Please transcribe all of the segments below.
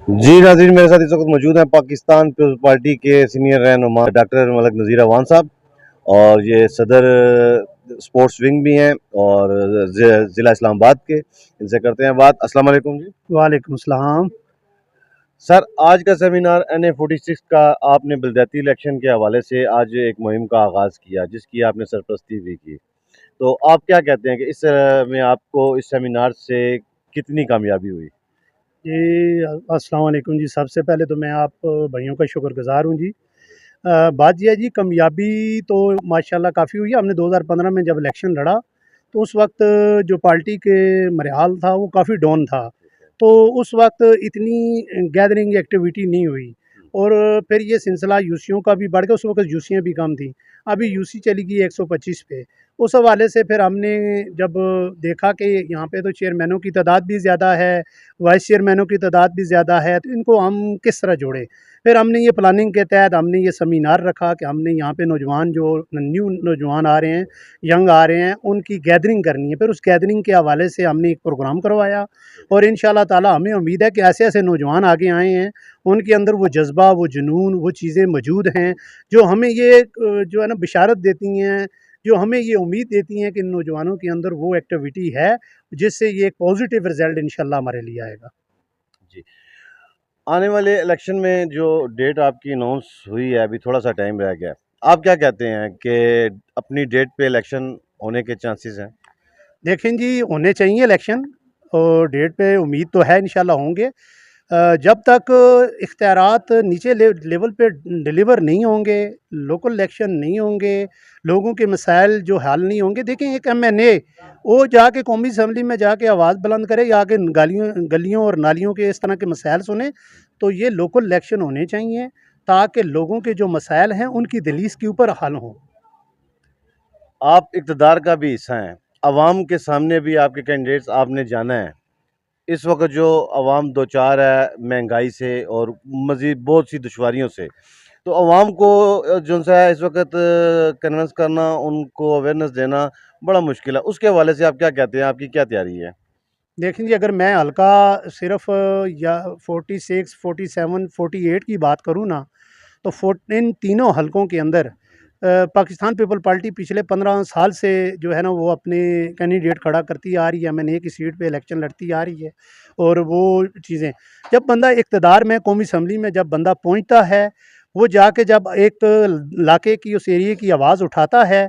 जी नाज़रीन, मेरे साथ इस वक्त मौजूद हैं पाकिस्तान पीपल्स पार्टी के सीनियर रहनुमा डॉक्टर मलक नज़ीर अवान साहब, और ये सदर स्पोर्ट्स विंग भी हैं और ज़िला इस्लामाबाद के। इनसे करते हैं बात। अस्सलाम वालेकुम जी वालेकुम सलाम। सर। आज का सेमिनार NA46 का आपने बलदियाती इलेक्शन के हवाले से आज एक मुहिम का आगाज़ किया, जिसकी आपने सरपरस्ती भी की। तो आप क्या कहते हैं कि इस में आपको इस सेमिनार से कितनी कामयाबी हुई? जी, अस्सलाम वालेकुम जी। सबसे पहले तो मैं आप भाइयों का शुक्रगुज़ार हूँ जी। बात ये है जी, कामयाबी तो माशाल्लाह काफ़ी हुई है। हमने 2015 में जब इलेक्शन लड़ा, तो उस वक़्त जो पार्टी के मरहाल था वो काफ़ी डाउन था। तो उस वक़्त इतनी गैदरिंग एक्टिविटी नहीं हुई, और फिर ये सिलसिला यूसियों का भी बढ़ गया। उस वक़्त यूसियाँ भी कम थी, अभी यूसी चली गई 125 पे। उस हवाले से फिर हमने जब देखा कि यहाँ पे तो चेयरमैनों की तादाद भी ज़्यादा है, वाइस चेयरमैनों की तादाद भी ज़्यादा है, तो इनको हम किस तरह जोड़ें? फिर हमने ये प्लानिंग के तहत हमने ये सेमिनार रखा कि हमने यहाँ पे नौजवान जो न्यू नौजवान आ रहे हैं, यंग आ रहे हैं, उनकी गैदरिंग करनी है। फिर उस गैदरिंग के हवाले से हमने एक प्रोग्राम करवाया, और इंशाल्लाह ताला हमें उम्मीद है कि ऐसे-ऐसे नौजवान आगे आए हैं, उनके अंदर वो जज़्बा, वो जुनून, वो चीज़ें मौजूद हैं, जो हमें ये जो है ना बिशारत देती हैं, जो हमें ये उम्मीद देती हैं कि इन नौजवानों के अंदर वो एक्टिविटी है, जिससे ये एक पॉज़िटिव रिज़ल्ट इंशाल्लाह हमारे लिए आएगा। जी। आने वाले इलेक्शन में जो डेट आपकी अनाउंस हुई है, अभी थोड़ा सा टाइम रह गया है। आप क्या कहते हैं कि अपनी डेट पे इलेक्शन होने के चांसेस हैं? देखें जी, होने चाहिए इलेक्शन, और डेट पे उम्मीद तो है इंशाल्लाह होंगे। जब तक इख्तियारात नीचे लेवल पे डिलीवर नहीं होंगे, लोकल इलेक्शन नहीं होंगे, लोगों के मसाइल जो हल नहीं होंगे। देखें, एक MNA वो जाके कौमी असम्बली में जाके आवाज़ बुलंद करे, या आके गलियों गलियों और नालियों के इस तरह के मसाइल सुने। तो ये लोकल इलेक्शन होने चाहिए, ताकि लोगों के जो मसाइल हैं उनकी दलील के ऊपर हल हों। आप इक़्तिदार का भी हिस्सा हैं, अवाम के सामने भी आपके कैंडिडेट्स आपने जाना है। इस वक्त जो अवाम दो चार है महंगाई से और मज़ीद बहुत सी दुश्वारियों से, तो अवाम को जो सा है इस वक्त कन्विंस करना, उनको अवेयरनेस देना बड़ा मुश्किल है। उसके हवाले से आप क्या कहते हैं, आपकी क्या तैयारी है? देखें जी, अगर मैं हल्का सिर्फ या 46, 47, 48 की बात करूँ ना, तो इन तीनों हलकों के अंदर पाकिस्तान पीपल पार्टी पिछले 15 साल से जो है ना वो अपने कैंडिडेट खड़ा करती आ रही है, MNA की सीट पे इलेक्शन लड़ती आ रही है। और वो चीज़ें, जब बंदा इक़्तिदार में कौमी असम्बली में जब बंदा पहुंचता है, वो जाके जब एक इलाके की, उस एरिए की आवाज़ उठाता है,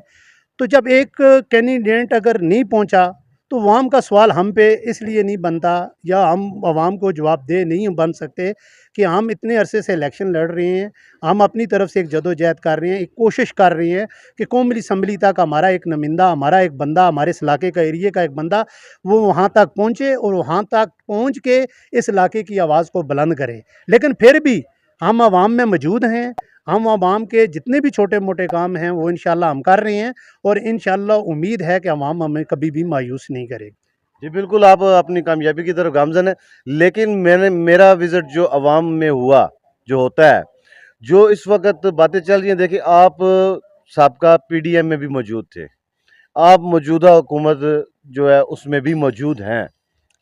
तो जब एक कैंडिडेट अगर नहीं पहुंचा, तो अवाम का सवाल हम पे इसलिए नहीं बनता, या हम अवाम को जवाबदेह नहीं बन सकते कि हम इतने अरसे से इलेक्शन लड़ रहे हैं, हम अपनी तरफ से एक जदोजहद कर रहे हैं, एक कोशिश कर रहे हैं कि कौमी असम्बली तक हमारा एक नुमाइंदा, हमारा एक बंदा, हमारे इस इलाके का, एरिए का एक बंदा वो वहाँ तक पहुँचे, और वहाँ तक पहुँच के इस इलाके की आवाज़ को बुलंद करे। लेकिन फिर भी हम अवाम में मौजूद हैं, हम अवाम के जितने भी छोटे मोटे काम हैं वो इंशाल्लाह हम कर रहे हैं, और इंशाल्लाह उम्मीद है कि अवाम हमें कभी भी मायूस नहीं करेगी। जी बिल्कुल, आप अपनी कामयाबी की तरफ गामज़न है। लेकिन मेरा विज़िट जो अवाम में हुआ, जो होता है, जो इस वक़्त बातें चल रही हैं, देखिए आप साबका PDM में भी मौजूद थे। आप मौजूदा हुकूमत जो है उसमें भी मौजूद हैं,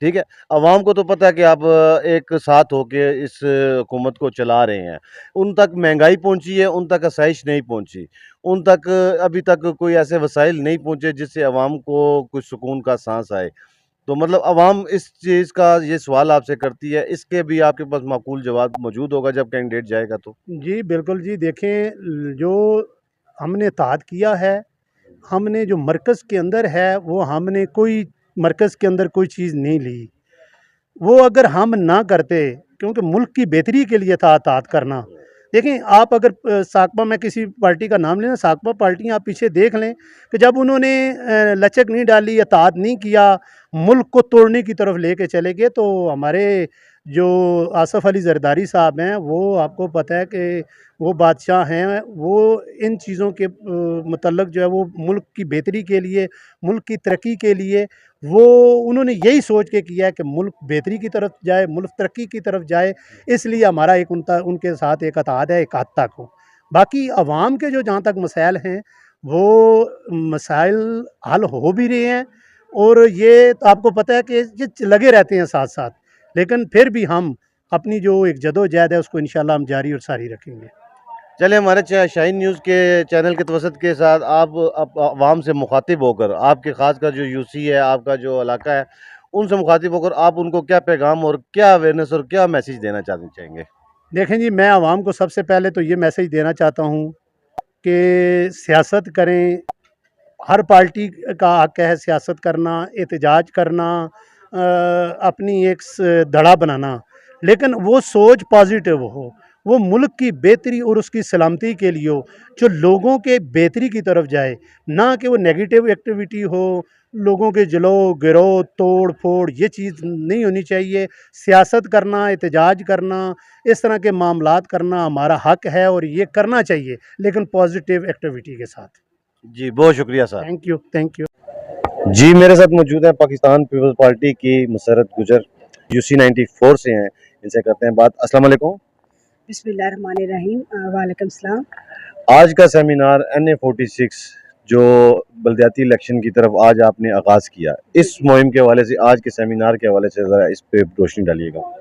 ठीक है? अवाम को तो पता है कि आप एक साथ होके इस हुकूमत को चला रहे हैं। उन तक महँगाई पहुँची है, उन तक आसाइश नहीं पहुँची। उन तक अभी तक कोई ऐसे वसाइल नहीं पहुँचे जिससे अवाम को कुछ सुकून का साँस आए। तो मतलब अवाम इस चीज़ का ये सवाल आपसे करती है, इसके भी आपके पास माकूल जवाब मौजूद होगा जब कैंडिडेट जाएगा तो? जी बिल्कुल जी। देखें, जो हमने इत्तेहाद किया है, हमने जो मरकज़ के अंदर है, वो हमने कोई मरकज़ के अंदर कोई चीज़ नहीं ली। वो अगर हम ना करते, क्योंकि मुल्क की बेहतरी के लिए था इत्तेहाद करना। देखें, आप अगर साकपा में किसी पार्टी का नाम लें ना, साकपा पार्टियाँ आप पीछे देख लें कि जब उन्होंने लचक नहीं डाली, इत्तेहाद नहीं किया, मुल्क को तोड़ने की तरफ लेके चले गए। तो हमारे जो आसफ़ अली ज़रदारी साहब हैं, वो आपको पता है कि वो बादशाह हैं, वो इन चीज़ों के मुतल्लक जो है वो मुल्क की बेहतरी के लिए, मुल्क की तरक्की के लिए, वो उन्होंने यही सोच के किया है कि मुल्क बेहतरी की तरफ जाए, मुल्क तरक्की की तरफ जाए। इसलिए हमारा एक उनके साथ एक इत्तेहाद है, एक हद तक हो। बाकी अवाम के जो जहाँ तक मसाइल हैं, वो मसाइल हल हो भी रहे हैं, और ये तो आपको पता है कि ये लगे रहते हैं साथ-साथ। लेकिन फिर भी हम अपनी जो एक जदोजहद है उसको इंशाल्लाह हम जारी और सारी रखेंगे। चलिए, हमारे शाहीन न्यूज़ के चैनल के तवसत के साथ आप अवाम से मुखातिब होकर, आपके ख़ास कर जो यूसी है, आपका जो इलाका है, उनसे मुखातिब होकर आप उनको क्या पैगाम और क्या अवेयरनेस और क्या मैसेज देना चाहेंगे? देखें जी, मैं आवाम को सबसे पहले तो ये मैसेज देना चाहता हूँ कि सियासत करें, हर पार्टी का हक है सियासत करना, एहतजाज करना, अपनी एक धड़ा बनाना, लेकिन वो सोच पॉजिटिव हो, वो मुल्क की बेहतरी और उसकी सलामती के लिए हो, जो लोगों के बेहतरी की तरफ जाए, ना कि वो नेगेटिव एक्टिविटी हो, लोगों के जलो गिरो तोड़ फोड़, ये चीज़ नहीं होनी चाहिए। सियासत करना, एहतजाज करना, इस तरह के मामलात करना हमारा हक है और ये करना चाहिए, लेकिन पॉजिटिव एक्टिविटी के साथ। जी, बहुत शुक्रिया sir. Thank you, thank you. जी, मेरे साथ मौजूद है पाकिस्तान पीपल्स पार्टी की मुसर्रत गुजर, यूसी 94 से हैं। इनसे करते हैं बात। अस्सलाम वालेकुम। बिस्मिल्लाहिर्रहमानिर्रहीम। वालेकुम सलाम। आज का सेमिनार NA 46 जो बल्दियाती इलेक्शन की तरफ आज आपने आगाज़ किया, इस मुहिम के हवाले से, आज के सेमिनार के हवाले से ज़रा इस पे रोशनी डालिएगा।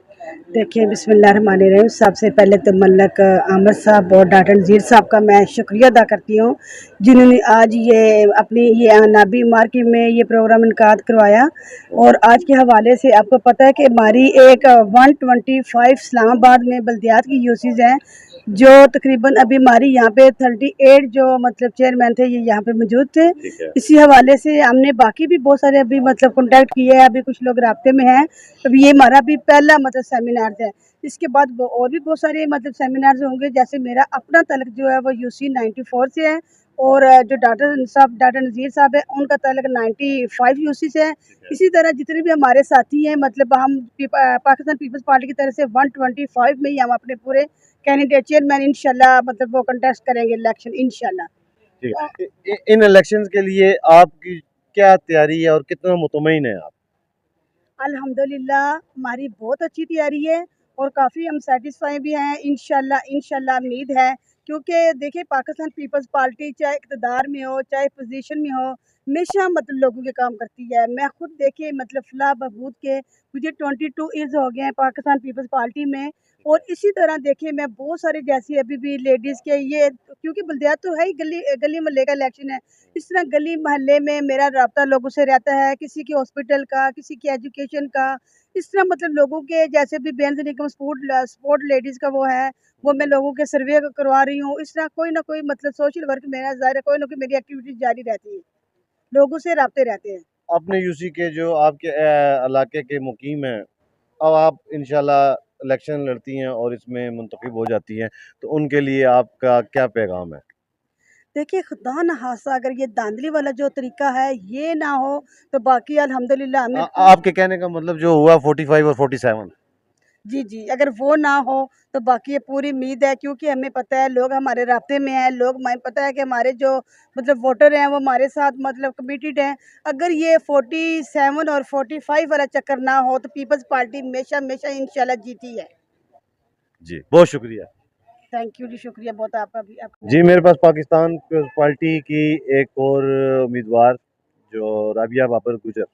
देखिए, बिस्मिल्लाहिर्रहमानिर्रहीम। सबसे पहले तो मल्लक अहमद साहब और डॉक्टर नज़ीर साहब का मैं शुक्रिया अदा करती हूँ, जिन्होंने आज ये अपनी ये नाबी मार्केट में ये प्रोग्राम इनकाद करवाया। और आज के हवाले से आपको पता है कि हमारी एक 125 इस्लामाबाद में बल्दियात की यूसीज हैं, जो तकरीबन अभी हमारी यहाँ पे 38 जो मतलब चेयरमैन थे ये यहाँ पे मौजूद थे। ठीक है। इसी हवाले से हमने बाकी भी बहुत सारे अभी मतलब कॉन्टैक्ट किए हैं, अभी कुछ लोग राब्ते में हैं। अभी ये हमारा भी पहला मतलब सेमिनार है। इसके बाद और भी बहुत सारे मतलब सेमिनार्स होंगे। जैसे मेरा अपना तलक जो है वो यूसी 94 से है, और जो डॉक्टर नज़ीर साहब है उनका तलक 95 यूसी से है। इसी तरह जितने भी हमारे साथी हैं, मतलब हम पाकिस्तान पीपल्स पार्टी की तरफ से 125 में ही हम अपने पूरे कैंडिडेट चेयरमैन इंशाल्लाह मतलब वो कंटेस्ट करेंगे इलेक्शन इंशाल्लाह। ठीक है। इन इलेक्शंस के लिए आपकी क्या तैयारी है और कितना मुतमईन है आप? अल्हम्दुलिल्लाह हमारी बहुत अच्छी तैयारी है और काफ़ी हम सेटिस्फाई भी हैं इंशाल्लाह उम्मीद है। क्योंकि देखिए, पाकिस्तान पीपल्स पार्टी चाहे इक़्तिदार में हो चाहे पोजीशन में हो, हमेशा मतलब लोगों के काम करती है। मैं खुद देखिए मतलब फलाह बहबूद के मुझे 22 ईयर्स हो गए हैं पाकिस्तान पीपल्स पार्टी में। और इसी तरह देखिए मैं बहुत सारे जैसी अभी भी लेडीज़ के ये, क्योंकि बल्दियात तो है ही, गली गली मोहल्ले का इलेक्शन है। इस तरह गली मोहल्ले में मेरा राब्ता लोगों से रहता है, किसी के हॉस्पिटल का, किसी की एजुकेशन का। इस तरह मतलब लोगों के जैसे भी बेन्स निगम स्पोर्ट लेडीज़ का वो है, वो मैं लोगों के सर्वे करवा रही हूँ। इस तरह कोई ना कोई मतलब सोशल वर्क मेरा ज़ाहिर है, कोई ना कोई मेरी एक्टिविटीज़ जारी रहती है, लोगों से राब्ते रहते हैं। अपने यूसी के जो आपके इलाके के मुकीम हैं, अब आप इंशाल्लाह इलेक्शन लड़ती हैं और इसमें मुंतखब हो जाती हैं, तो उनके लिए आपका क्या पैगाम है? देखिए, खुदा न खास्ता अगर ये धांधली वाला जो तरीका है ये ना हो, तो बाकी अल्हम्दुलिल्लाह हमें आपके कहने का मतलब जो हुआ 45 और 47। जी, जी, अगर वो ना हो तो बाकी ये पूरी उम्मीद है, क्योंकि हमें पता है लोग हमारे राब्ते में हैं, लोग हमें पता है कि हमारे जो मतलब वोटर हैं वो हमारे साथ मतलब कमिटेड हैं। अगर ये 47 और 45 वाला चक्कर ना हो तो पीपल्स पार्टी हमेशा हमेशा इंशाल्लाह जीती है। जी, बहुत शुक्रिया। थैंक यू जी, शुक्रिया बहुत आपका भी। जी, मेरे पास पाकिस्तान पीपल्स पार्टी की एक और उम्मीदवार जो राबिया बाबर गुजर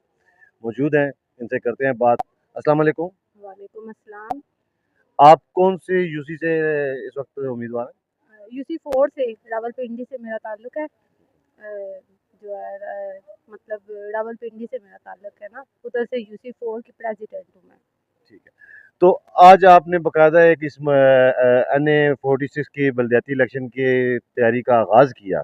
मौजूद हैं, इनसे करते हैं बात। अस्सलाम वालेकुम। वालेकुम अस्सलाम। आप कौन से यूसी से इस वक्त उम्मीदवार हैं? यूसी 4 से रावलपिंडी से मेरा ताल्लुक़ है। जो है मतलब रावलपिंडी से मेरा ताल्लुक़ है ना, उधर से यूसी 4 की प्रेसिडेंट हूँ मैं। ठीक है। तो आज आपने बाकायदा एक इस NA 46 की बल्दियाती इलेक्शन की तैयारी का आगाज़ किया,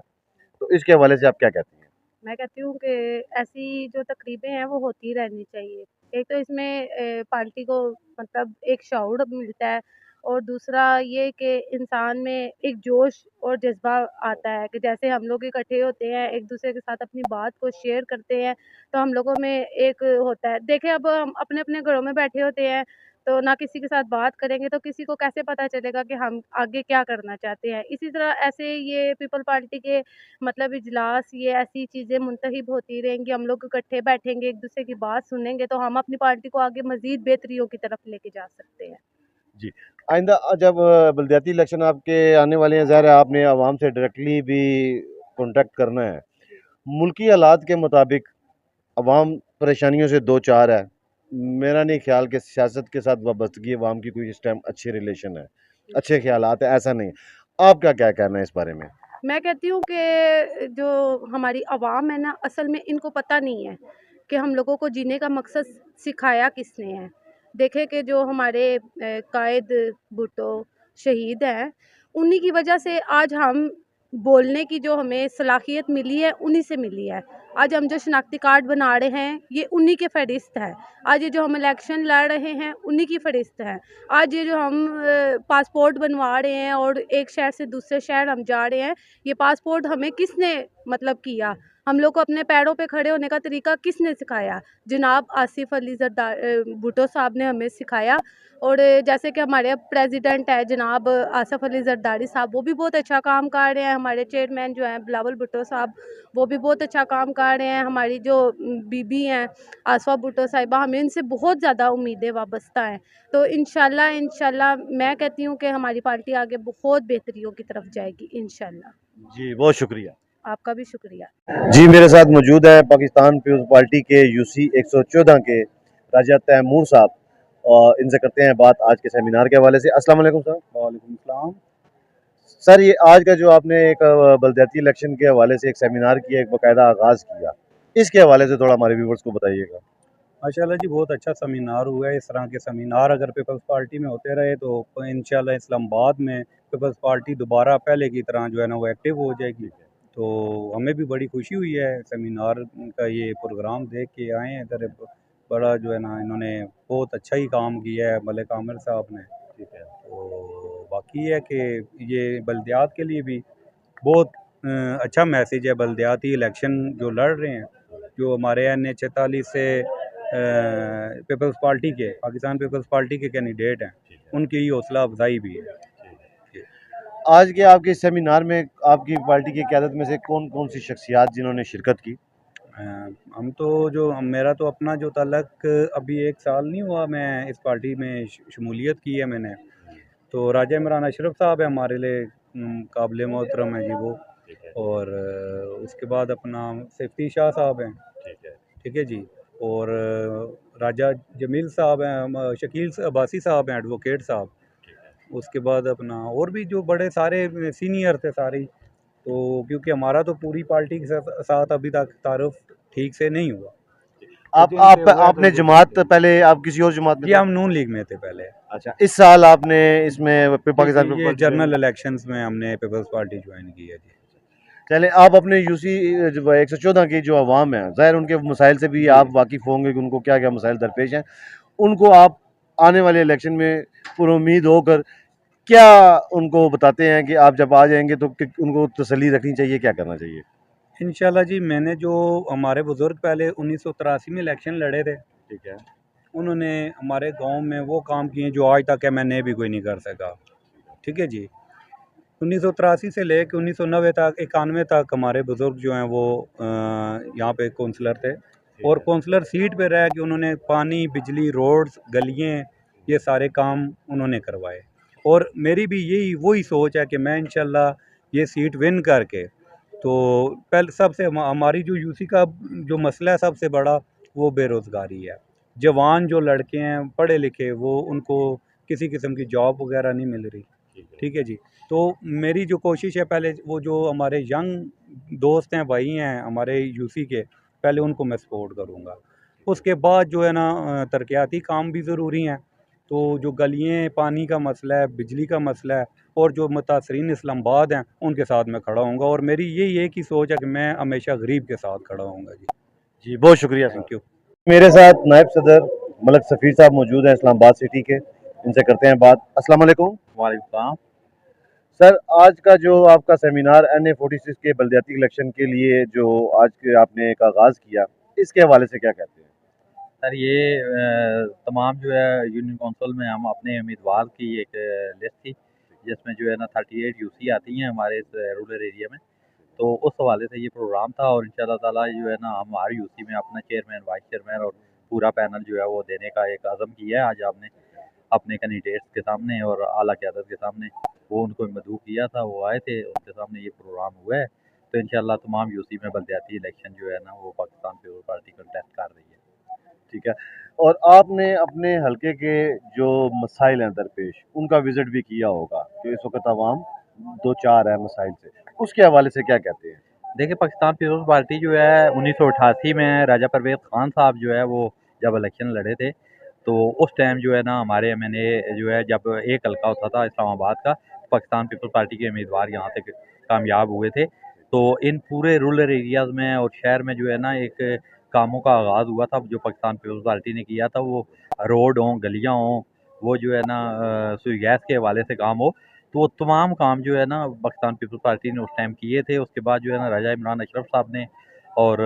तो इसके हवाले से आप क्या कहती हैं? मैं कहती हूँ कि ऐसी जो तकरीबें हैं वो होती रहनी चाहिए। एक तो इसमें पार्टी को मतलब एक शऊर मिलता है, और दूसरा ये कि इंसान में एक जोश और जज़्बा आता है कि जैसे हम लोग इकट्ठे होते हैं, एक-दूसरे के साथ अपनी बात को शेयर करते हैं, तो हम लोगों में एक होता है। देखिए, अब हम अपने-अपने घरों में बैठे होते हैं, तो ना किसी के साथ बात करेंगे तो किसी को कैसे पता चलेगा कि हम आगे क्या करना चाहते हैं। इसी तरह ऐसे ये पीपल पार्टी के मतलब इजलास, ये ऐसी चीज़ें मुंतखब होती रहेंगी, हम लोग इकट्ठे बैठेंगे, एक-दूसरे की बात सुनेंगे, तो हम अपनी पार्टी को आगे मज़ीद बेहतरियों की तरफ लेके जा सकते हैं। जी, आइंदा जब बल्दियाती इलेक्शन आपके आने वाले हैं, ज़ाहिर है आपने आवाम से डायरेक्टली भी कॉन्टैक्ट करना है। मुल्की हालात के मुताबिक अवाम परेशानियों से दो चार है। मेरा नहीं ख्याल कि सियासत के साथ वाबस्तगी अवाम की कोई इस टाइम अच्छे रिलेशन है, अच्छे ख्यालात है, ऐसा नहीं। आपका क्या कहना है इस बारे में? मैं कहती हूँ कि जो हमारी आवाम है ना, असल में इनको पता नहीं है कि हम लोगों को जीने का मकसद सिखाया किसने है। देखें कि जो हमारे कायद भुट्टो शहीद हैं, उन्हीं की वजह से आज हम बोलने की जो हमें सलाहियत मिली है, उन्हीं से मिली है। आज हम जो शनाख्ती कार्ड बना रहे हैं, ये उन्हीं के फ़हरिस्त है। आज ये जो हम इलेक्शन लड़ रहे हैं, उन्हीं की फ़हरिस्त है। आज ये जो हम पासपोर्ट बनवा रहे हैं और एक शहर से दूसरे शहर हम जा रहे हैं, ये पासपोर्ट हमें किसने मतलब किया? हम लोग को अपने पैरों पे खड़े होने का तरीका किसने सिखाया? जनाब आसिफ अली भुट्टो साहब ने हमें सिखाया। और जैसे कि हमारे अब प्रेसिडेंट है जनाब आसिफ अली जरदारी साहब, वो भी बहुत अच्छा काम कर रहे हैं। हमारे चेयरमैन जो हैं बिलावल भुट्टो साहब, वो भी बहुत अच्छा काम कर रहे हैं। हमारी जो बीबी हैं आसफ़ा भुट्टो साहिबा, हमें इनसे बहुत ज़्यादा उम्मीदें वाबस्ता हैं। तो इंशाल्लाह मैं कहती हूँ कि हमारी पार्टी आगे बहुत बेहतरियों की तरफ जाएगी इंशाल्लाह। जी, बहुत शुक्रिया। आपका भी शुक्रिया। जी, मेरे साथ मौजूद है पाकिस्तान पीपल्स पार्टी के यूसी 114 के राजा तैमूर साहब, और इनसे करते हैं बात आज के सेमिनार के हवाले से। अस्सलाम वालेकुम सर। वालेकुम सलाम। सर, ये आज का जो आपने एक बलदियाती इलेक्शन के हवाले से एक सेमिनार किया, एक बाकायदा आगाज़ किया, इसके हवाले से थोड़ा हमारे व्यूवर्स को बताइएगा। माशाल्लाह जी, बहुत अच्छा सेमिनार हुआ है। इस तरह के सेमिनार अगर पीपल्स पार्टी में होते रहे तो इंशाल्लाह इस्लामाबाद में पीपल्स पार्टी दोबारा पहले की तरह जो है ना वो एक्टिव हो जाएगी। तो हमें भी बड़ी खुशी हुई है सेमिनार का ये प्रोग्राम देख के आए हैं इधर। बड़ा जो है ना इन्होंने बहुत अच्छा ही काम किया है मलिक आमिर साहब ने। ठीक है। तो बाकी है कि ये बल्दियात के लिए भी बहुत अच्छा मैसेज है। बल्दियाती इलेक्शन जो लड़ रहे हैं, जो हमारे NA 46 से पीपल्स पार्टी के पाकिस्तान पीपल्स पार्टी के कैंडिडेट हैं, उनकी हौसला अफजाई भी है। आज के आपके सेमिनार में आपकी पार्टी की क़यादत में से कौन-कौन सी शख्सियात जिन्होंने शिरकत की? हम तो जो मेरा तो अपना जो तलक अभी 1 साल नहीं हुआ, मैं इस पार्टी में शमूलियत की है मैंने। तो राजा इमरान अशरफ साहब है हमारे लिए काबिल मोहतरम है जी वो। और उसके बाद अपना सिफ्ती शाह साहब हैं। ठीक है जी। और राजा जमील साहब हैं, शकील अब्बासी साहब हैं एडवोकेट साहब। उसके बाद अपना और भी जो बड़े सारे सीनियर थे सारे ही। तो क्योंकि हमारा तो पूरी पार्टी के साथ अभी तक तारुफ ठीक से नहीं हुआ। आपने जमात पहले आप किसी और जमात में जी थे? हम नून लीग में थे पहले। अच्छा, इस साल आपने इसमें पाकिस्तान ये पीपल्स जनरल इलेक्शंस में हमने पीपल्स पार्टी ज्वाइन की है जी। चले, आप अपने यूसी 114 की जो अवाम है, ज़ाहिर उनके मसाइल से भी आप वाकिफ़ होंगे कि उनको क्या-क्या मसाइल दरपेश हैं। उनको आप आने वाले इलेक्शन में पुरुम्मीद होकर क्या उनको बताते हैं कि आप जब आ जाएँगे तो कि उनको तसल्ली रखनी चाहिए, क्या करना चाहिए? इंशाल्लाह जी, मैंने जो हमारे बुज़ुर्ग पहले 1983 में इलेक्शन लड़े थे, ठीक है। उन्होंने हमारे गांव में वो काम किए जो आज तक MNA भी कोई नहीं कर सका। ठीक है जी। 1983 से लेकर 1990 तक 91 तक हमारे बुज़ुर्ग जो हैं वो यहाँ पे काउंसलर थे। और काउंसलर सीट पे रह के उन्होंने पानी, बिजली, रोड्स, गलियाँ, ये सारे काम उन्होंने करवाए। और मेरी भी यही वही सोच है कि मैं इंशाल्लाह ये सीट विन करके, तो पहले सबसे हमारी जो यूसी का जो मसला है सबसे बड़ा, वो बेरोज़गारी है। जवान जो लड़के हैं पढ़े लिखे, वो उनको किसी किस्म की जॉब वगैरह नहीं मिल रही। ठीक है जी। तो मेरी जो कोशिश है, पहले वो जो हमारे यंग दोस्त हैं, भाई हैं हमारे यूसी के, पहले उनको मैं सपोर्ट करूँगा। उसके बाद जो है ना तरक्याती काम भी ज़रूरी हैं। तो जो गलियाँ, पानी का मसला है, बिजली का मसला है, और जो मुतासरीन इस्लामाबाद हैं उनके साथ मैं खड़ा होऊँगा। और मेरी यही एक ही सोच है कि मैं हमेशा गरीब के साथ खड़ा होऊँगा जी। जी, बहुत शुक्रिया सर। Thank you. मेरे साथ नायब सदर मलक सफ़ीर साहब मौजूद हैं इस्लामाबाद सिटी के, इनसे करते हैं बात। अस्सलाम वालेकुम। वालेकुम सलाम। सर, आज का जो आपका सेमिनार NA 46 के बलदियाती इलेक्शन के लिए जो आज के आपने एक आगाज़ किया, इसके हवाले से क्या कहते हैं? सर ये तमाम जो है यूनियन काउंसिल में हम अपने उम्मीदवार की एक लिस्ट थी, जिसमें जो है ना 38 यूसी आती हैं हमारे इस रूरल एरिया में। तो उस हवाले से ये प्रोग्राम था, और इंशाल्लाह ताला जो है ना हम हर यूसी में अपना चेयरमैन, वाइस चेयरमैन और पूरा पैनल जो है वो देने का एक अज़म किया है। आज आपने अपने कैंडिडेट्स के सामने और आला क़यादत के सामने वो उनको मदऊ किया था, वो आए थे, उनके सामने ये प्रोग्राम हुआ है। तो इंशाल्लाह तमाम यूसी में बलदियाती इलेक्शन जो है ना वो पाकिस्तान पीपल्स पार्टी कंटेस्ट कर रही है। ठीक है। और आपने अपने हलके के जो मसाइल हैं दरपेश उनका विजिट भी किया होगा कि इस वक्त आवाम दो चार है मसाइल से, उसके हवाले से क्या कहते हैं? देखिए, पाकिस्तान पीपल्स पार्टी जो है 1988 में राजा परवेज़ ख़ान साहब जो है वो जब इलेक्शन लड़े थे, तो उस टाइम जो है ना हमारे एमएनए जो है जब एक हल्का होता था इस्लामाबाद का, पाकिस्तान पीपल्स पार्टी के उम्मीदवार यहाँ से कामयाब हुए थे। तो इन पूरे रूरल एरियाज़ में और शहर में जो है ना एक कामों का आगाज़ हुआ था जो पाकिस्तान पीपल्स पार्टी ने किया था। वो रोड हों, गलियाँ हों, वो जो है ना सुई गैस के हवाले से काम हो, तो वो तमाम काम जो है ना पाकिस्तान पीपल्स पार्टी ने उस टाइम किए थे। उसके बाद जो है ना राजा इमरान अशरफ साहब ने और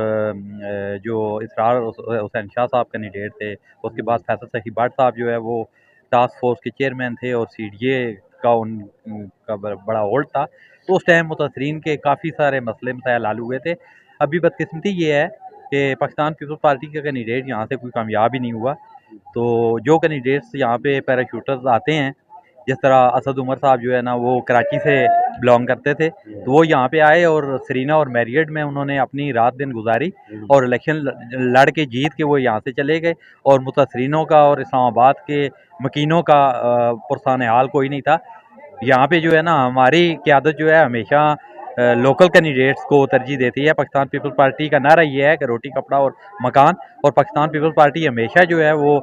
जो इसरार हुसैन शाह साहब कैंडिडेट थे, उसके बाद फैसल सही भट्ट साहब जो है वो टास्क फोर्स के चेयरमैन थे और सीडीए का उनका बड़ा होल्ड था। तो उस टाइम मुतासरीन के काफ़ी सारे मसले मसाइल हल हुए थे। अभी बदकिस्मती ये है कि पाकिस्तान पीपल्स पार्टी का कैंडिडेट यहाँ से कोई कामयाब ही नहीं हुआ। तो जो कैंडिडेट्स यहाँ पे पैराशूटर्स आते हैं, जिस तरह असद उमर साहब जो है ना वो कराची से बिलोंग करते थे, तो वो यहाँ पे आए और सरीना और मैरियड में उन्होंने अपनी रात दिन गुजारी और इलेक्शन लड़ के जीत के वो यहाँ से चले गए। और मुतासरीनों का और इस्लामाबाद के मकीनों का पुरसान हाल कोई नहीं था। यहाँ पे जो है ना हमारी क़यादत जो है हमेशा लोकल कैंडिडेट्स को तरजीह देती है। पाकिस्तान पीपल्स पार्टी का नारा ये है कि रोटी कपड़ा और मकान, और पाकिस्तान पीपल्स पार्टी हमेशा जो है वो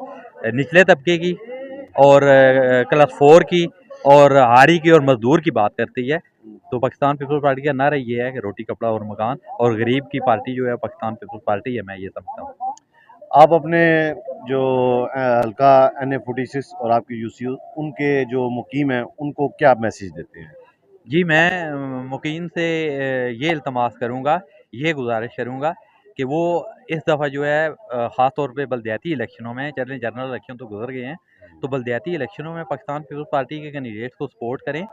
निचले तबके की और क्लास 4 की और हारी की और मजदूर की बात करती है। तो पाकिस्तान पीपल्स पार्टी का नारा ये है कि रोटी कपड़ा और मकान, और गरीब की पार्टी जो है पाकिस्तान पीपल्स पार्टी है, मैं ये समझता हूँ। आप अपने जो हल्का NA46 और आपकी यूसीओ उनके जो मुकीम हैं उनको क्या मैसेज देते हैं? जी, मैं मुकीम से ये इल्तमास करूँगा, ये गुज़ारिश करूँगा कि वो इस दफ़ा जो है ख़ास तौर पे बलदियाती इलेक्शनों में, चलें जनरल इलेक्शन तो गुज़र गए हैं, तो बलदियाती इलेक्शनों में पाकिस्तान पीपल्स पार्टी के कैंडिडेट्स को सपोर्ट करें।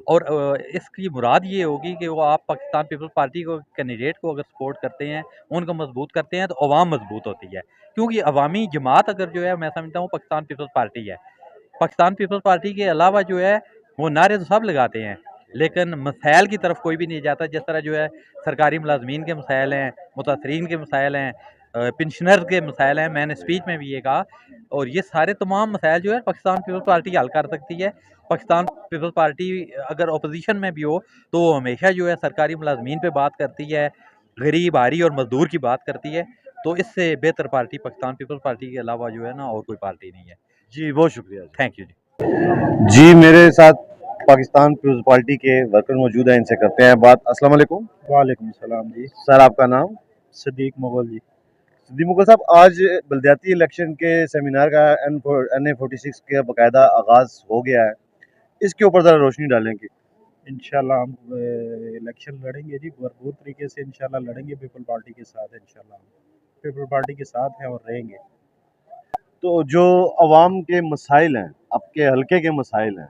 और इसकी मुराद ये होगी कि वो आप पाकिस्तान पीपल्स पार्टी को कैंडिडेट को अगर सपोर्ट करते हैं, उनको मज़बूत करते हैं, तो अवाम मज़बूत होती है। क्योंकि अवामी जमात अगर जो है मैं समझता हूँ पाकिस्तान पीपल्स पार्टी है। पाकिस्तान पीपल्स पार्टी के अलावा जो है वो नारे तो सब लगाते हैं, लेकिन मसाइल की तरफ कोई भी नहीं जाता। जिस तरह जो है सरकारी मुलाजमीन के मसाइल हैं, मुतासरीन के मसाइल हैं, पेंशनर के मसाइल हैं, मैंने स्पीच में भी ये कहा। और ये सारे तमाम मसाइल जो है पाकिस्तान पीपल्स पार्टी हल कर सकती है। पाकिस्तान पीपल्स पार्टी अगर अपोजिशन में भी हो तो वो हमेशा जो है सरकारी मुलाजमीन पे बात करती है, गरीब आरी और मजदूर की बात करती है। तो इससे बेहतर पार्टी पाकिस्तान पीपल्स पार्टी के अलावा जो है ना और कोई पार्टी नहीं है। जी, बहुत शुक्रिया जी। थैंक यू जी। जी, मेरे साथ पाकिस्तान पीपल्स पार्टी के वर्कर मौजूद हैं, इनसे करते हैं बात। अस्सलाम वालेकुम। वालेकुम सलाम जी। सर, आपका नाम? सदीक मुगल जी। सिद्दीक मुगल साहब, आज बलदियाती इलेक्शन के सेमिनार का NA46 का बाकायदा आगाज़ हो गया है। इसके ऊपर ज़रा रोशनी डालें कि इंशाल्लाह हम इलेक्शन लड़ेंगे जी, भरपूर तरीके से इंशाल्लाह लड़ेंगे पीपल पार्टी के साथ। इंशाल्लाह हम पीपल पार्टी के साथ हैं और रहेंगे। तो जो अवाम के मसाइल हैं, आपके हलके के मसाइल हैं,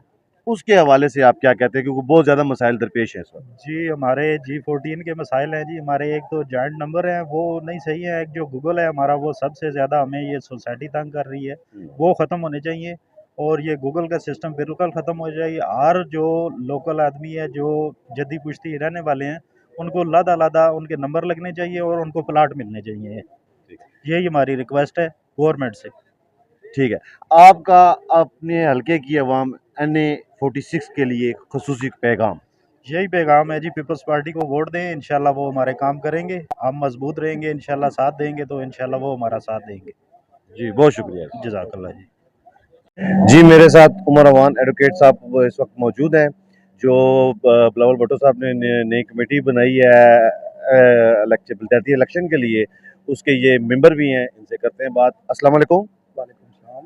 उसके हवाले से आप क्या कहते हैं? क्योंकि बहुत ज़्यादा मसाइल दरपेश हैं इस वक़्त। जी, हमारे G14 के मसाइल हैं जी। हमारे एक तो जॉइंट नंबर हैं वो नहीं सही है, एक जो गूगल है हमारा वो सबसे ज़्यादा हमें ये सोसाइटी तंग कर रही है, वो ख़त्म होने चाहिए और ये गूगल का सिस्टम बिल्कुल ख़त्म हो जाए। और जो लोकल आदमी है, जो जद्दी पुश्ती रहने वाले हैं, उनको अलग-अलग उनके नंबर लगने चाहिए और उनको प्लाट मिलने चाहिए। यही हमारी रिक्वेस्ट है गवर्नमेंट से। ठीक है। आपका अपने हलके की अवाम NA46 के लिए ख़ुसूसी पैगाम? यही पैगाम है जी, पीपल्स पार्टी को वोट दें, इंशाल्लाह वो हमारे काम करेंगे, हम मजबूत रहेंगे, इंशाल्लाह साथ देंगे तो इंशाल्लाह वो हमारा साथ देंगे। जी, बहुत शुक्रिया। जज़ाकल्लाह जी। जी, मेरे साथ उमर अवान एडवोकेट साहब इस वक्त मौजूद हैं, जो बिलावल भुट्टो साहब ने नई कमेटी बनाई है बलदियाती इलेक्शन के लिए, उसके ये मेंबर भी हैं। इनसे करते हैं बात। अस्सलाम वालेकुम। वालेकुम सलाम।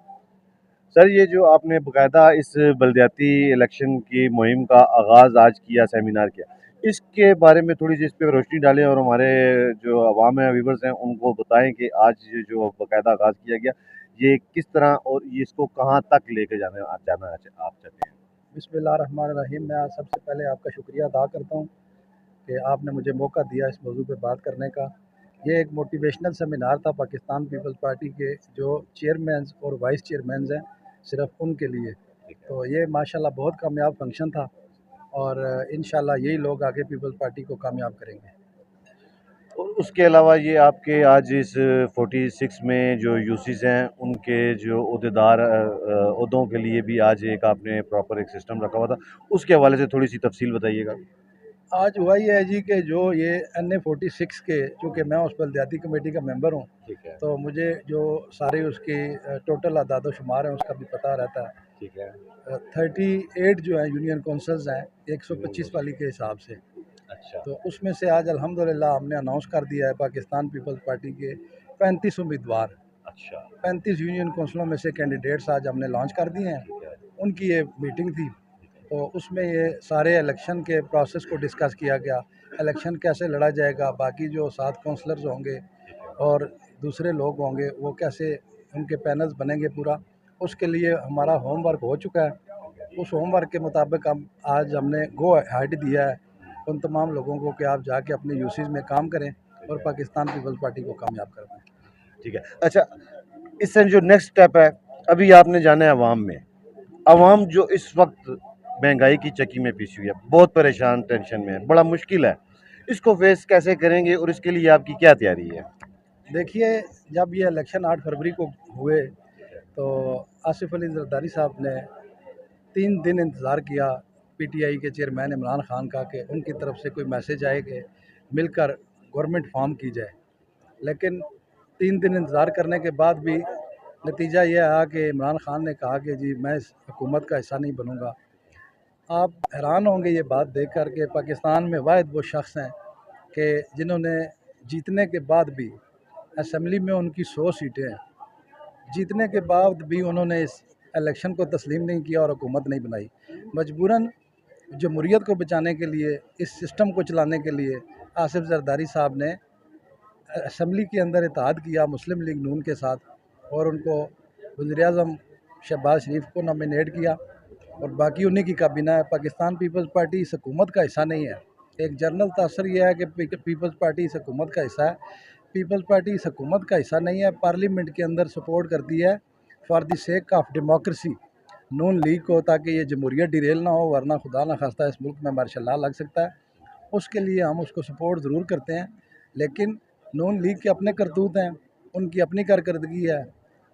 सर, ये जो आपने बाकायदा इस बलदियाती इलेक्शन की मुहिम का आगाज़ आज किया, सेमिनार किया, इसके बारे में थोड़ी सी इस पे रोशनी डालें और हमारे जो अवाम है, व्यूवर्स हैं, उनको बताएं कि आज ये जो बाकायदा आगाज़ किया गया, ये किस तरह और ये इसको कहाँ तक लेके जाना आप चाहते हैं? बिस्मिल्लाहिर्रहमानिर्रहीम। मैं सबसे पहले आपका शुक्रिया अदा करता हूँ कि आपने मुझे मौका दिया इस मौजू पे बात करने का। ये एक मोटिवेशनल सेमिनार था पाकिस्तान पीपल्स पार्टी के जो चेयरमैन्स और वाइस चेयरमैन्स हैं, सिर्फ उनके लिए। तो ये माशाल्लाह बहुत कामयाब फंक्शन था और इंशाल्लाह यही लोग आगे पीपल्स पार्टी को कामयाब करेंगे। और उसके अलावा ये आपके आज इस 46 में जो यूसीस हैं उनके जो अहदेदार अहदों के लिए भी आज एक आपने प्रॉपर एक सिस्टम रखा हुआ था, उसके हवाले से थोड़ी सी तफसील बताइएगा। आज हुआ ये है जी कि जो ये NA46 के, चूँकि मैं उस बलदियाती कमेटी का मेंबर हूँ, ठीक है, तो मुझे जो सारी उसकी टोटल अदाद शुमार है उसका भी पता रहता है। ठीक है। 38 जो है यूनियन काउंसिल्स हैं 125 वाली के हिसाब से, अच्छा, तो उसमें से आज अल्हम्दुलिल्लाह हमने अनाउंस कर दिया है पाकिस्तान पीपल्स पार्टी के 35 उम्मीदवार, अच्छा, 35 यूनियन काउंसिलों में से कैंडिडेट्स आज हमने लॉन्च कर दिए हैं। ठीक है, उनकी ये मीटिंग थी, तो उसमें ये सारे इलेक्शन के प्रोसेस को डिस्कस किया गया, इलेक्शन कैसे लड़ा जाएगा, बाकी जो 7 काउंसलर्स होंगे और दूसरे लोग होंगे वो कैसे उनके पैनल्स बनेंगे पूरा, उसके लिए हमारा होमवर्क हो चुका है। उस होमवर्क के मुताबिक हम आज हमने गो अहेड दिया है उन तमाम लोगों को कि आप जाके अपने यूसीज में काम करें और पाकिस्तान पीपल्स पार्टी को कामयाब करवाएं। ठीक है। अच्छा, इससे जो नेक्स्ट स्टेप है, अभी आपने जाना है अवाम में। अवाम जो इस वक्त महंगाई की चक्की में पिसी हुई है, बहुत परेशान, टेंशन में है, बड़ा मुश्किल है, इसको फेस कैसे करेंगे और इसके लिए आपकी क्या तैयारी है? देखिए, जब ये इलेक्शन 8 फरवरी को हुए तो आसिफ अली जरदारी साहब ने 3 दिन इंतज़ार किया पीटीआई के चेयरमैन इमरान खान का कि उनकी तरफ से कोई मैसेज आए कि मिलकर गवर्नमेंट फॉर्म की जाए, लेकिन 3 दिन इंतज़ार करने के बाद भी नतीजा ये आया कि इमरान खान ने कहा कि जी मैं इस हुकूमत का हिस्सा नहीं बनूँगा। आप हैरान होंगे ये बात देख कर के पाकिस्तान में वाहिद वो शख्स हैं कि जिन्होंने जीतने के बाद भी असम्बली में उनकी 100 सीटें हैं, जीतने के बाद भी उन्होंने इस इलेक्शन को तस्लीम नहीं किया और हुकूमत नहीं बनाई। मजबूरन जमहूरियत को बचाने के लिए, इस सिस्टम को चलाने के लिए आसिफ जरदारी साहब ने असम्बली के अंदर इत्तेहाद किया मुस्लिम लीग नून के साथ और उनको वज़ीर-ए-आज़म शहबाज शरीफ को नॉमिनेट किया और बाकी उन्हीं की काबीना है। पाकिस्तान पीपल्स पार्टी इस हुकूमत का हिस्सा नहीं है। एक जनरल तासर यह है कि पीपल्स पार्टी इस हुकूमत का हिस्सा है। पीपल्स पार्टी इस हुकूमत का हिस्सा नहीं है, पार्लियामेंट के अंदर सपोर्ट करती है for the sake of democracy Noon league को, ताकि ये जमहूरियत डिरेल ना हो, वरना खुदा न खास्ता इस मुल्क में मार्शल लॉ लग सकता है। उसके लिए हम उसको सपोर्ट ज़रूर करते हैं, लेकिन नून लीग के अपने करतूत हैं, उनकी अपनी कारकर्दगी है।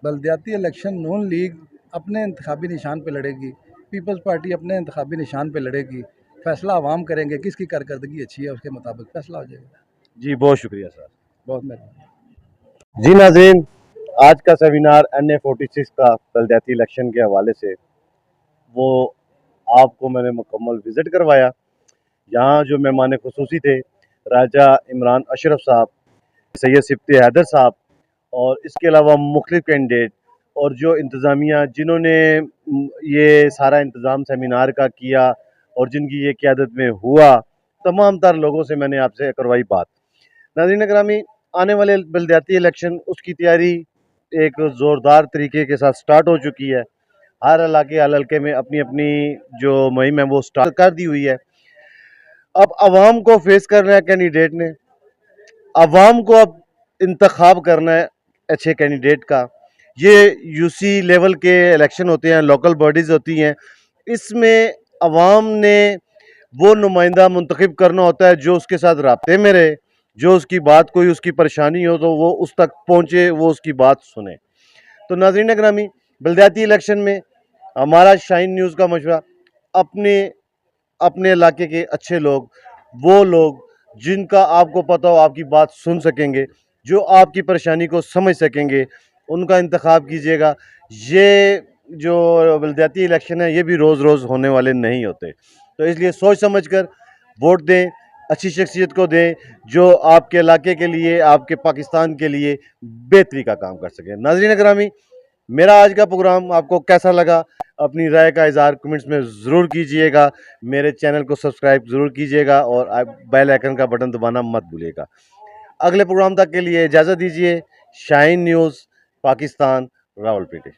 बलदियाती इलेक्शन नून लीग अपने इंतखाबी निशान पर लड़ेगी, पीपल्स पार्टी अपने इंतखाबी निशान पर लड़ेगी। फ़ैसला आवाम करेंगे, किसकी कारकर्दगी अच्छी है उसके मुताबिक फ़ैसला हो जाएगा। जी, बहुत शुक्रिया सर। बहुत मेहरबानी। जी नाज़रीन, आज का सेमिनार NA46 का बलदियाती इलेक्शन के हवाले से वो आपको मैंने मुकम्मल विज़िट करवाया। यहाँ जो मेहमान ख़ुसूसी थे, राजा इमरान अशरफ साहब, सैयद सिब्ती हैदर साहब और इसके अलावा मुख्तलिफ कैंडिडेट और जो इंतज़ामिया जिन्होंने ये सारा इंतज़ाम सेमिनार का किया और जिनकी ये क़यादत में हुआ, तमाम तर लोगों से मैंने आपसे करवाई बात। नाज़रीन ग्रामी, आने वाले बलदियाती इलेक्शन उसकी तैयारी एक ज़ोरदार तरीके के साथ स्टार्ट हो चुकी है। हर इलाके हर हल्के में अपनी अपनी जो मुहिम है वो स्टार्ट कर दी हुई है। अब आवाम को फेस करना है कैंडिडेट ने, आवाम को अब इंतखाब करना है अच्छे कैंडिडेट का। ये यूसी लेवल के इलेक्शन होते हैं, लोकल बॉडीज़ होती हैं, इसमें आवाम ने वो नुमाइंदा मुंतखब करना होता है जो उसके साथ राब्ते में रहे, जो उसकी बात, कोई उसकी परेशानी हो तो वो उस तक पहुँचे, वो उसकी बात सुने। तो नाज़रीन ग्रामी, बलदियाती इलेक्शन में हमारा शाइन न्यूज़ का मशवरा, अपने अपने इलाके के अच्छे लोग, वो लोग जिनका आपको पता हो आपकी बात सुन सकेंगे, जो आपकी परेशानी को समझ सकेंगे, उनका इंतखाब कीजिएगा। ये जो बलदियाती इलेक्शन है ये भी रोज़ रोज़ होने वाले नहीं होते, तो इसलिए सोच समझ कर वोट दें, अच्छी शख्सियत को दें जो आपके इलाके के लिए, आपके पाकिस्तान के लिए बेहतरी का काम कर सके। नाज़रीन ग्रामी, मेरा आज का प्रोग्राम आपको कैसा लगा, अपनी राय का इज़हार कमेंट्स में ज़रूर कीजिएगा। मेरे चैनल को सब्सक्राइब ज़रूर कीजिएगा और बेल आइकन का बटन दबाना मत भूलिएगा। अगले प्रोग्राम तक के लिए इजाज़त दीजिए। Shine news, Pakistan, Rawalpindi.